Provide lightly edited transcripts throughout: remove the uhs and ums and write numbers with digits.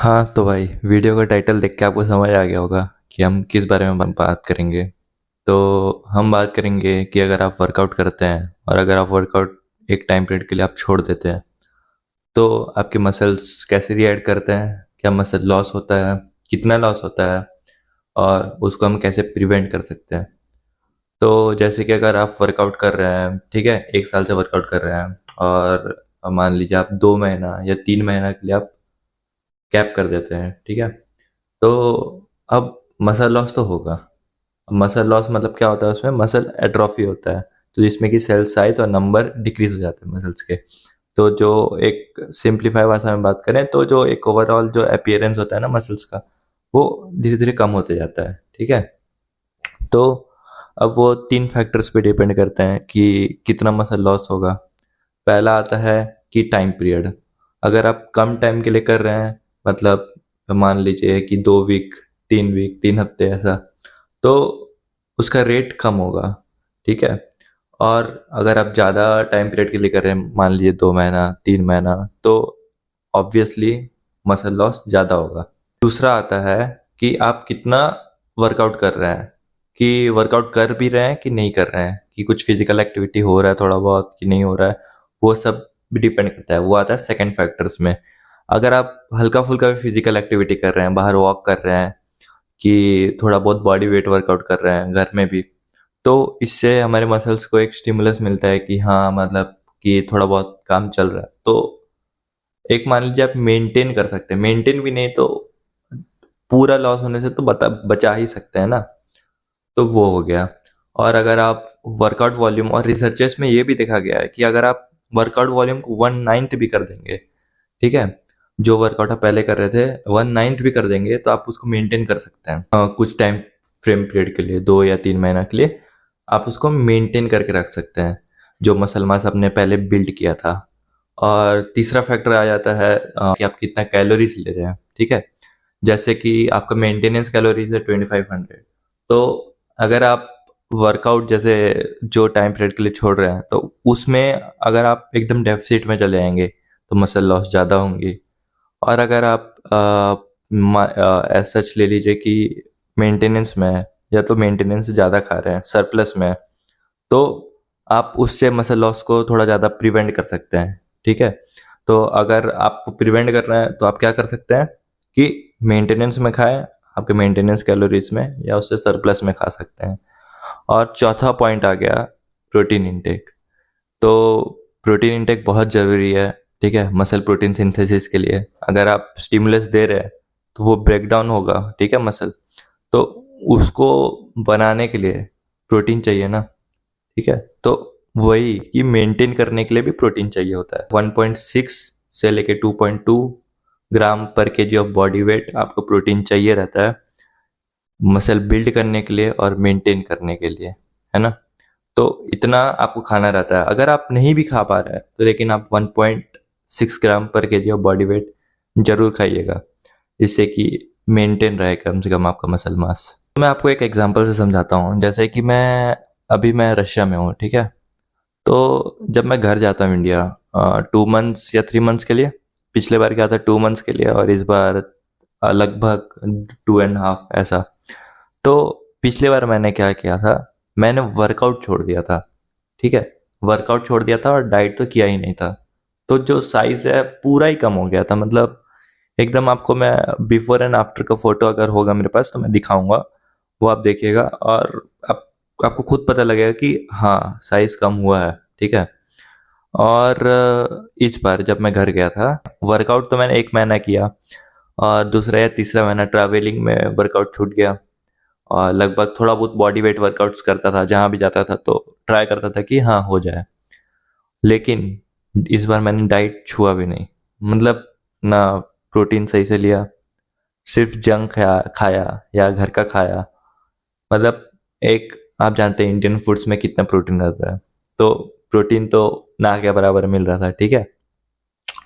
हाँ तो भाई, वीडियो का टाइटल देख के आपको समझ आ गया होगा कि हम किस बारे में बात करेंगे। तो हम बात करेंगे कि अगर आप वर्कआउट करते हैं और अगर आप वर्कआउट एक टाइम पीरियड के लिए आप छोड़ देते हैं तो आपके मसल्स कैसे रिएक्ट करते हैं, क्या मसल लॉस होता है, कितना लॉस होता है और उसको हम कैसे प्रिवेंट कर सकते हैं। तो जैसे कि अगर आप वर्कआउट कर रहे हैं, ठीक है, 1 साल से वर्कआउट कर रहे हैं और मान लीजिए आप 2 महीना या 3 महीना के लिए आप कैप कर देते हैं, ठीक है। तो अब मसल लॉस तो होगा। मसल लॉस मतलब क्या होता है, उसमें मसल एट्रोफी होता है, तो जिसमें कि सेल साइज और नंबर डिक्रीज हो जाते हैं मसल्स के। तो जो एक सिंप्लीफाई भाषा में बात करें तो जो एक ओवरऑल जो अपीयरेंस होता है ना मसल्स का, वो धीरे धीरे कम होते जाता है, ठीक है। तो अब वो 3 फैक्टर्स पे डिपेंड करते हैं कि कितना मसल लॉस होगा। पहला आता है कि टाइम पीरियड। अगर आप कम टाइम के लिए कर रहे हैं, मतलब मान लीजिए कि 2 वीक, 3 वीक, 3 हफ्ते ऐसा, तो उसका रेट कम होगा, ठीक है। और अगर आप ज़्यादा टाइम पीरियड के लिए कर रहे हैं, मान लीजिए 2 महीना, 3 महीना, तो ऑब्वियसली मसल लॉस ज़्यादा होगा। दूसरा आता है कि आप कितना वर्कआउट कर रहे हैं, कि वर्कआउट कर भी रहे हैं कि नहीं कर रहे हैं, कि कुछ फिजिकल एक्टिविटी हो रहा है थोड़ा बहुत कि नहीं हो रहा है। वो सब भी डिपेंड करता है, वो आता है सेकंड फैक्टर्स में। अगर आप हल्का फुल्का फिजिकल एक्टिविटी कर रहे हैं, बाहर वॉक कर रहे हैं, कि थोड़ा बहुत बॉडी वेट वर्कआउट कर रहे हैं घर में भी, तो इससे हमारे मसल्स को एक स्टिमुलस मिलता है कि हाँ, मतलब कि थोड़ा बहुत काम चल रहा है। तो एक मान लीजिए आप मेंटेन कर सकते हैं, मेंटेन भी नहीं तो पूरा लॉस होने से तो बचा ही सकते हैं ना। तो वो हो गया। और अगर आप वर्कआउट वॉल्यूम, और रिसर्चेस में ये भी देखा गया है कि अगर आप वर्कआउट वॉल्यूम को 1/9 भी कर देंगे, ठीक है, जो वर्कआउट आप पहले कर रहे थे 1/9 भी कर देंगे, तो आप उसको मेंटेन कर सकते हैं कुछ टाइम फ्रेम पीरियड के लिए, 2 या 3 महीना के लिए आप उसको मेंटेन करके रख सकते हैं, जो मसल मास आपने पहले बिल्ड किया था। और तीसरा फैक्टर आ जाता है कि आप कितना कैलोरीज ले रहे हैं, ठीक है। जैसे कि आपका मेंटेनेंस कैलोरीज है 2500, तो अगर आप वर्कआउट जैसे जो टाइम पीरियड के लिए छोड़ रहे हैं, तो उसमें अगर आप एकदम डेफिसिट में चले आएंगे तो मसल लॉस ज़्यादा होंगी। और अगर आप एज सच ले लीजिए कि मेंटेनेंस में है, या तो मेंटेनेंस ज़्यादा खा रहे हैं, सरप्लस में है, तो आप उससे मसल लॉस को थोड़ा ज़्यादा प्रिवेंट कर सकते हैं, ठीक है। तो अगर आपको प्रिवेंट करना है तो आप क्या कर सकते हैं कि मेंटेनेंस में खाएं, आपके मेंटेनेंस कैलोरीज में, या उससे सरप्लस में खा सकते हैं। और चौथा पॉइंट आ गया प्रोटीन इंटेक। तो प्रोटीन इंटेक बहुत ज़रूरी है, ठीक है, मसल प्रोटीन सिंथेसिस के लिए। अगर आप स्टिमुलस दे रहे हैं तो वो ब्रेक डाउन होगा, ठीक है, मसल। तो उसको बनाने के लिए प्रोटीन चाहिए ना, ठीक है। तो वही कि मेंटेन करने के लिए भी प्रोटीन चाहिए होता है। 1.6 से लेके 2.2 ग्राम पर केजी ऑफ बॉडी वेट आपको प्रोटीन चाहिए रहता है मसल बिल्ड करने के लिए और मेंटेन करने के लिए, है ना। तो इतना आपको खाना रहता है। अगर आप नहीं भी खा पा रहे हैं तो लेकिन आप 1.6 ग्राम पर केजी ऑफ बॉडी वेट जरूर खाइएगा, जिससे कि मेंटेन रहे कम से कम आपका मसल मास। तो मैं आपको एक एग्जांपल से समझाता हूँ। जैसे कि मैं रशिया में हूँ, ठीक है। तो जब मैं घर जाता हूँ इंडिया 2 मंथ्स या 3 मंथ्स के लिए, पिछले बार गया था 2 मंथ्स के लिए और इस बार लगभग 2.5 ऐसा। तो पिछले बार मैंने क्या किया था, मैंने वर्कआउट छोड़ दिया था, ठीक है। वर्कआउट छोड़ दिया था और डाइट तो किया ही नहीं था। तो जो साइज है पूरा ही कम हो गया था, मतलब एकदम। आपको मैं बिफोर एंड आफ्टर का फोटो अगर होगा मेरे पास तो मैं दिखाऊंगा, वो आप देखिएगा और आपको खुद पता लगेगा कि हाँ, साइज कम हुआ है, ठीक है। और इस बार जब मैं घर गया था, वर्कआउट तो मैंने 1 महीना किया और दूसरा या तीसरा महीना ट्रैवलिंग में वर्कआउट छूट गया। और लगभग थोड़ा बहुत बॉडी वेट वर्कआउट्स करता था, जहाँ भी जाता था तो ट्राई करता था कि हाँ हो जाए। लेकिन इस बार मैंने डाइट छुआ भी नहीं, मतलब ना प्रोटीन सही से लिया, सिर्फ जंक खाया या घर का खाया। मतलब एक, आप जानते हैं इंडियन फूड्स में कितना प्रोटीन रहता है, तो प्रोटीन तो ना के बराबर मिल रहा था, ठीक है,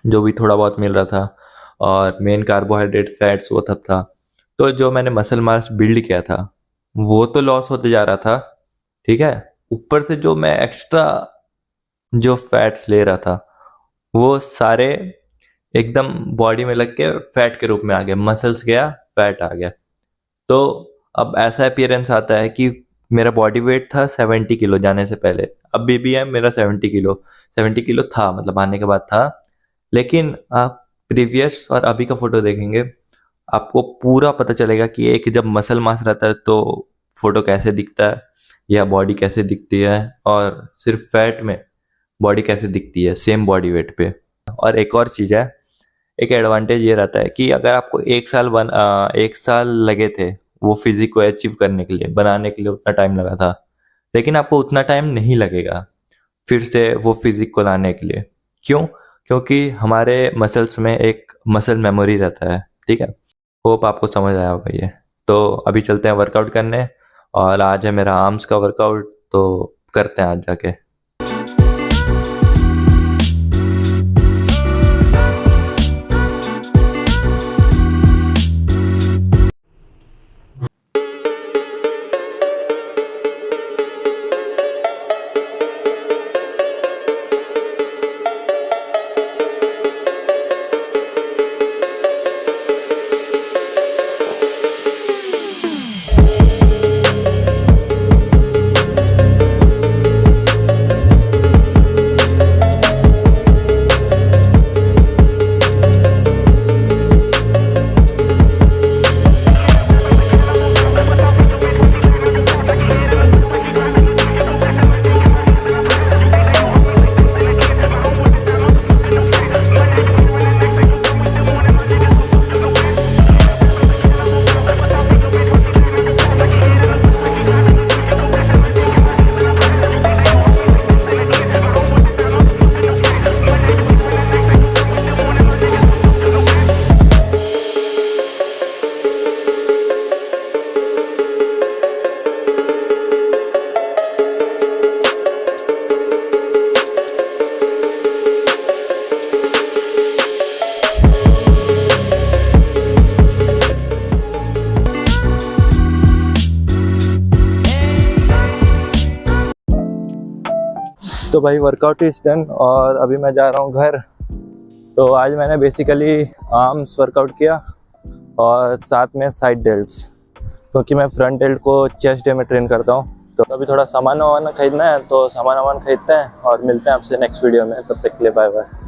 जो भी थोड़ा बहुत मिल रहा था। और मेन कार्बोहाइड्रेट फैट्स वो सब था। तो जो मैंने मसल मास बिल्ड किया था वो तो लॉस होते जा रहा था, ठीक है। ऊपर से जो मैं एक्स्ट्रा जो फैट्स ले रहा था वो सारे एकदम बॉडी में लग के फैट के रूप में आ गया, मसल्स गया, फैट आ गया। तो अब ऐसा अपीयरेंस आता है कि मेरा बॉडी वेट था 70 किलो जाने से पहले, अभी भी है मेरा 70 किलो, 70 किलो था मतलब आने के बाद था। लेकिन आप प्रीवियस और अभी का फोटो देखेंगे, आपको पूरा पता चलेगा कि एक जब मसल मास रहता है तो फोटो कैसे दिखता है या बॉडी कैसे दिखती है, और सिर्फ फैट में बॉडी कैसे दिखती है सेम बॉडी वेट पे। और एक और चीज़ है, एक एडवांटेज ये रहता है कि अगर आपको एक साल लगे थे वो फिजिक को अचीव करने के लिए, बनाने के लिए उतना टाइम लगा था, लेकिन आपको उतना टाइम नहीं लगेगा फिर से वो फिजिक को लाने के लिए। क्यों? क्योंकि हमारे मसल्स में एक मसल मेमोरी रहता है। ठीक है, होप आपको समझ आया होगा ये। तो अभी चलते हैं वर्कआउट करने, और आज है मेरा आर्म्स का वर्कआउट, तो करते हैं आज जाके। तो भाई वर्कआउट इज डन और अभी मैं जा रहा हूँ घर। तो आज मैंने बेसिकली आर्म्स वर्कआउट किया और साथ में साइड डेल्ट्स, क्योंकि मैं फ्रंट डेल्ट को चेस्ट डे में ट्रेन करता हूँ। तो अभी थोड़ा सामान वामान खरीदना है, तो सामान वामान खरीदते हैं और मिलते हैं आपसे नेक्स्ट वीडियो में। तब तक के लिए बाय बाय।